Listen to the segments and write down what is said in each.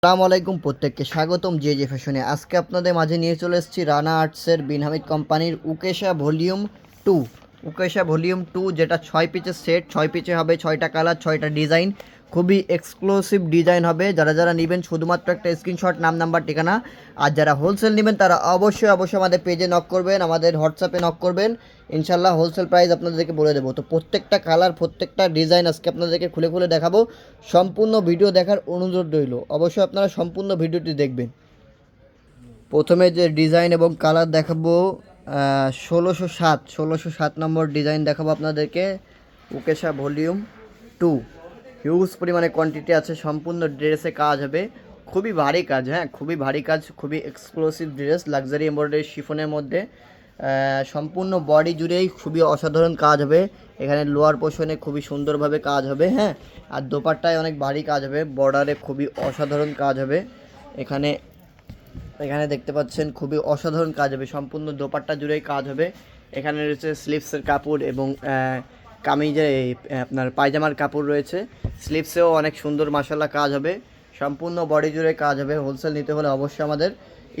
আসসালামু আলাইকুম, প্রত্যেককে স্বাগতম জে জে ফ্যাশনে। আজকে আপনাদের মাঝে নিয়ে চলে এসেছি রানা আর্টসের বিন হামিদ কোম্পানির উকেশা ভলিউম 2। উকেশা ভলিউম 2 যেটা 6 পিচের সেট, 6 পিচে হবে, 6টা কালার, 6টা ডিজাইন, খুবই এক্সক্লুসিভ ডিজাইন হবে। যারা যারা নেবেন শুধুমাত্র একটা স্ক্রিনশট, নাম নাম্বার ঠিকানা। আর যারা হোলসেল নেবেন তারা অবশ্যই আমাদের পেজে নক করবেন, আমাদের হোয়াটসঅ্যাপে নক করবেন। ইনশাল্লাহ হোলসেল প্রাইস আপনাদেরকে বলে দেবো। তো প্রত্যেকটা কালার, প্রত্যেকটা ডিজাইন আজকে আপনাদেরকে খুলে খুলে দেখাবো। সম্পূর্ণ ভিডিও দেখার অনুরোধ রইল, অবশ্যই আপনারা সম্পূর্ণ ভিডিওটি দেখবেন। প্রথমে যে ডিজাইন এবং কালার দেখাবো, 1607 নম্বর ডিজাইন দেখাবো আপনাদেরকে। উকেশা ভলিউম 2, হিউজ পরিমাণে কোয়ান্টিটি আছে। সম্পূর্ণ ড্রেসে কাজ হবে, খুবই ভারী কাজ, হ্যাঁ খুবই ভারী কাজ, খুবই এক্সক্লুসিভ ড্রেস, লাক্সারি এমব্রয়ডারি শিফনের মধ্যে। সম্পূর্ণ বডি জুড়েই খুবই অসাধারণ কাজ হবে। এখানে লোয়ার পোর্শনে খুবই সুন্দরভাবে কাজ হবে, হ্যাঁ। আর দোপাট্টায় অনেক ভারী কাজ হবে, বর্ডারে খুবই অসাধারণ কাজ হবে। এখানে এখানে দেখতে পাচ্ছেন খুবই অসাধারণ কাজ হবে, সম্পূর্ণ দোপাট্টা জুড়েই কাজ হবে। এখানে রয়েছে স্লিভসের কাপড় এবং কামিজে আপনার পায়জামার কাপড় রয়েছে। স্লিভসেও অনেক সুন্দর মাশাআল্লাহ কাজ হবে, সম্পূর্ণ বডি জুড়ে কাজ হবে। হোলসেল নিতে হলে অবশ্যই আমাদের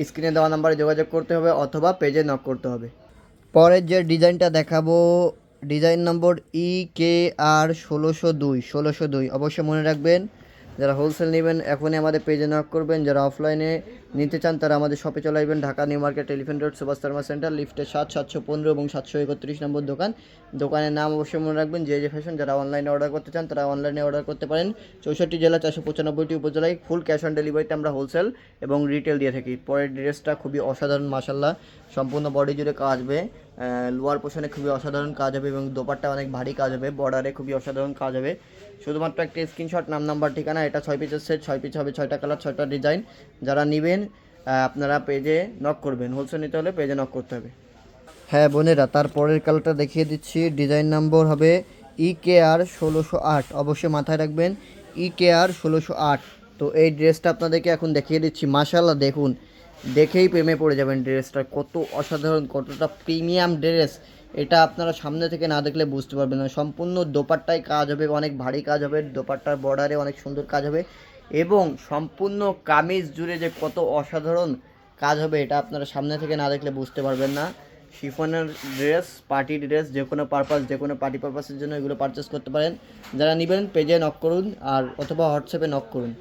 স্ক্রিনে দেওয়া নাম্বারে যোগাযোগ করতে হবে অথবা পেজে নক করতে হবে। পরের যে ডিজাইনটা দেখাবো, ডিজাইন নম্বর EKR 1602 অবশ্যই মনে রাখবেন। যারা হোলসেল নেবেন এখনই আমাদের পেজে নক করবেন। যারা অফলাইনে নিতে চান তারা আমাদের শপে চলে আসবেন। Dhaka new market, elephant road, Subhash pharma centre, লিফটে 7, 715 এবং 731 নম্বর দোকান। দোকানের নাম অবশ্যই মনে রাখবেন, জে জে ফ্যাশন। যারা অনলাইনে অর্ডার করতে চান তারা অনলাইনে অর্ডার করতে পারেন। 64 জেলা, 495টি উপজেলায় ফুল ক্যাশ অন ডেলিভারিতে আমরা হোলসেল এবং রিটেল দিয়ে থাকি। পরের ড্রেসটা খুবই অসাধারণ মাশাআল্লাহ, সম্পূর্ণ বডি জুড়ে কাজ হবে, লোয়ার পোর্শনে খুবই অসাধারণ কাজ হবে এবং দোপাট্টা অনেক ভারী কাজ হবে, বর্ডারে খুবই অসাধারণ কাজ হবে। শুধুমাত্র একটা স্ক্রিনশট, নাম নাম্বার ঠিকানা। এটা 6 পিসের সেট, 6 পিস হবে, 6টা কালার, 6টা ডিজাইন। যারা নেবেন আপনারা পেজে নক করবেন, হোলসেল নিতে হলে পেজে নক করতে হবে। হ্যাঁ বোনেরা, তারপরের কালারটা দেখিয়ে দিচ্ছি। ডিজাইন নম্বর হবে EKR 1608, অবশ্যই মাথায় রাখবেন EKR 1608। তো এই ড্রেসটা আপনাদেরকে এখন দেখিয়ে দিচ্ছি। মাশাআল্লাহ দেখুন, দেখেই প্রেমে পড়ে যাবেন। ড্রেসটা কত অসাধারণ, কতটা প্রিমিয়াম ড্রেস, এটা আপনারা সামনে থেকে না দেখলে বুঝতে পারবেন না। সম্পূর্ণ দোপাট্টায় কাজ হবে, অনেক ভারী কাজ হবে, দোপাট্টার বর্ডারে অনেক সুন্দর কাজ হবে এবং সম্পূর্ণ কামিজ জুড়ে যে কত অসাধারণ কাজ হবে এটা আপনারা সামনে থেকে না দেখলে বুঝতে পারবেন না। শিফনের ড্রেস, পার্টি ড্রেস, যে কোনো পারপাস, যে কোনো পার্টি পারপাসের জন্য এগুলো পারচেস করতে পারেন। যারা নেবেন পেজে নক করুন আর অথবা হোয়াটসঅ্যাপে নক করুন।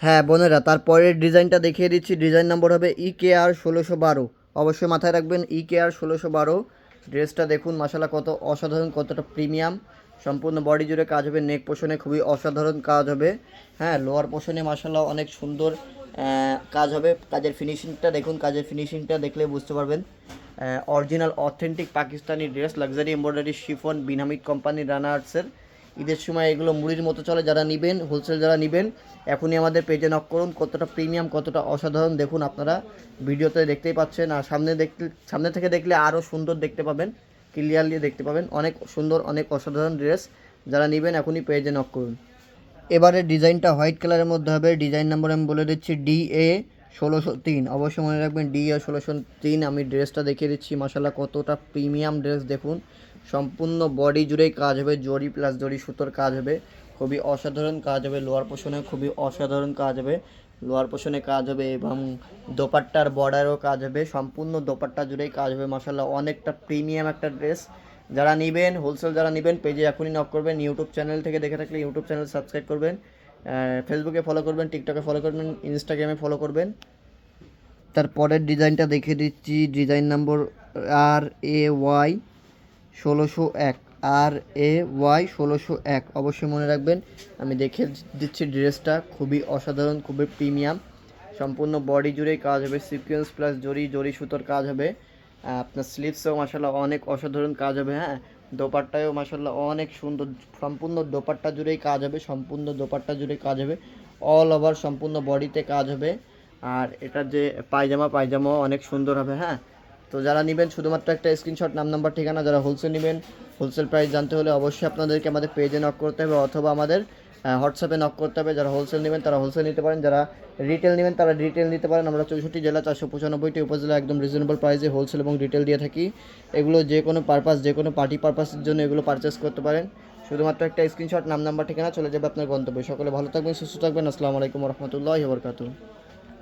হ্যাঁ বোনেরা, তারপরের ডিজাইনটা দেখিয়ে দিচ্ছি। ডিজাইন নম্বর হবে EKR 1612, অবশ্যই মাথায় রাখবেন EKR 1612। ড্রেসটা দেখুন মাশাআল্লাহ কত অসাধারণ, কতটা প্রিমিয়াম, সম্পূর্ণ বডি জুড়ে কাজ হবে, নেক পোর্শনে খুবই অসাধারণ কাজ হবে, হ্যাঁ। লোয়ার পোর্শনে মাশাআল্লাহ অনেক সুন্দর কাজ হবে। কাজের ফিনিশিংটা দেখুন, কাজের ফিনিশিংটা দেখলে বুঝতে পারবেন। Original authentic Pakistani dress, luxury embroidery chiffon, Bin Hamid কোম্পানির রানা আর্টসের। ঈদের সময় এগুলো মুড়ির মতো চলে। যারা নেবেন, হোলসেল যারা নেবেন এখনই আমাদের পেজে নক করুন। কতটা প্রিমিয়াম, কতটা অসাধারণ দেখুন, আপনারা ভিডিওতে দেখতেই পাচ্ছেন। আর সামনে থেকে দেখলে আরও সুন্দর দেখতে পাবেন, ক্লিয়ারলি দেখতে পাবেন। অনেক সুন্দর, অনেক অসাধারণ ড্রেস। যারা নেবেন এখনই পেজে নক করুন। এবারে ডিজাইনটা হোয়াইট কালারের মধ্যে হবে। ডিজাইন নাম্বার আমি বলে দিচ্ছি DA 1603, অবশ্যই মনে রাখবেন DA 1603। আমি ড্রেসটা দেখিয়ে দিচ্ছি, মাশাআল্লাহ কতটা প্রিমিয়াম ড্রেস দেখুন। সম্পূর্ণ বডি জুড়েই কাজ হবে, জরি প্লাস জরি সুতোর কাজ হবে, খুবই অসাধারণ কাজ হবে। লোয়ার পোর্শনে খুবই অসাধারণ কাজ হবে, লোয়ার পোর্শনে কাজ হবে এবং দোপাট্টার বর্ডারও কাজ হবে, সম্পূর্ণ দোপাট্টা জুড়েই কাজ হবে। মাশাআল্লাহ অনেকটা প্রিমিয়াম একটা ড্রেস। যারা নেবেন, হোলসেল যারা নেবেন পেজে এখনই নক করবেন। ইউটিউব চ্যানেল থেকে দেখে থাকলে ইউটিউব চ্যানেল সাবস্ক্রাইব করবেন, ফেসবুকে ফলো করবেন, টিকটকে ফলো করবেন, ইনস্টাগ্রামে ফলো করবেন। তারপরের ডিজাইনটা দেখিয়ে দিচ্ছি। ডিজাইন নম্বর RAY 1601, RAY 1601, অবশ্যই মনে রাখবেন। আমি দেখে দিচ্ছি ড্রেসটা, খুবই অসাধারণ, খুবই প্রিমিয়াম, সম্পূর্ণ বডি জুড়েই কাজ হবে, সিকোয়েন্স প্লাস জরি সুতোর কাজ হবে। আপনার স্লিভসেও মাশাআল্লাহ অনেক অসাধারণ কাজ হবে, হ্যাঁ। দোপাট্টায়ও মাশাআল্লাহ অনেক সুন্দর, সম্পূর্ণ দোপাট্টা জুড়েই কাজ হবে, সম্পূর্ণ দোপাট্টা জুড়েই কাজ হবে, অল ওভার সম্পূর্ণ বডিতে কাজ হবে। আর এটা যে পায়জামাও অনেক সুন্দর হবে, হ্যাঁ। তো যারা নেবেন শুধুমাত্র একটা স্ক্রিনশট, নাম নাম্বার ঠিকানা। যারা হোলসেল নেবেন, হোলসেল প্রাইস জানতে হলে অবশ্যই আপনাদেরকে আমাদের পেজে নক করতে হবে অথবা আমাদের হোয়াটসঅ্যাপে নক করতে হবে। যারা হোলসেল নেবেন তারা হোলসেল নিতে পারেন, যারা রিটেল নেবেন তারা রিটেল নিতে পারেন। আমরা 64 জেলা, 495টি উপজেলা একদম রিজনেবল প্রাইসে হোলসেল এবং রিটেল দিয়ে থাকি। এগুলো যে কোনো পারপাস, যে কোনো পার্টি পারপাসের জন্য এগুলো পারচেস করতে পারেন। শুধুমাত্র একটা স্ক্রিনশট, নাম নাম্বার ঠিকানা চলে যাবে আপনার গন্তব্যে। সকলে ভালো থাকবেন, সুস্থ থাকবেন। আসসালামু আলাইকুম রহমতুল্লাহি ওয়া বারাকাতুহু।